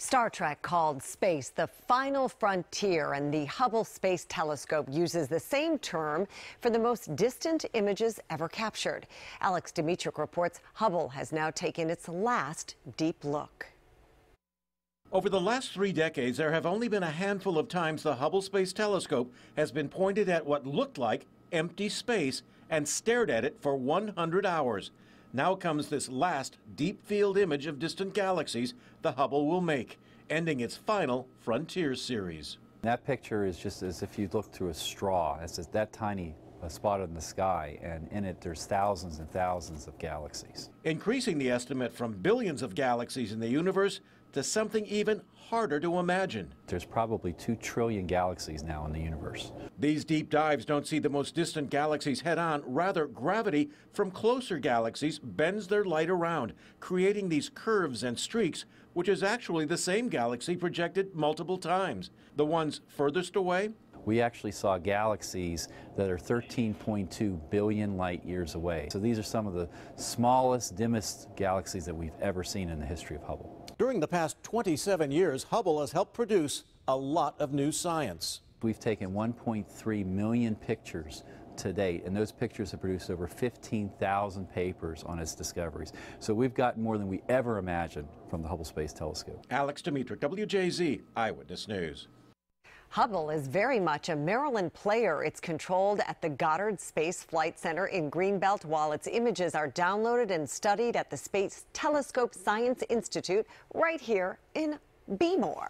Star Trek called space the final frontier, and the Hubble Space Telescope uses the same term for the most distant images ever captured. DeMetrick reports Hubble has now taken its last deep look. Over the last 3 decades, there have only been a handful of times the Hubble Space Telescope has been pointed at what looked like empty space and stared at it for 100 hours. Now comes this last deep field image of distant galaxies the Hubble will make, ending its final Frontier series. That picture is just as if you look through a straw. It's just that tiny a spot in the sky, and in it there's thousands and thousands of galaxies. Increasing the estimate from billions of galaxies in the universe to something even harder to imagine. There's probably 2 trillion galaxies now in the universe. These deep dives don't see the most distant galaxies head on. Rather, gravity from closer galaxies bends their light around, creating these curves and streaks, which is actually the same galaxy projected multiple times. The ones furthest away? We actually saw galaxies that are 13.2 billion light years away. So these are some of the smallest, dimmest galaxies that we've ever seen in the history of Hubble. During the past 27 years, Hubble has helped produce a lot of new science. We've taken 1.3 million pictures to date, and those pictures have produced over 15,000 papers on its discoveries. So we've gotten more than we ever imagined from the Hubble Space Telescope. DeMetrick, WJZ, Eyewitness News. Hubble is very much a Maryland player. It's controlled at the Goddard Space Flight Center in Greenbelt, while its images are downloaded and studied at the Space Telescope Science Institute right here in Bmore.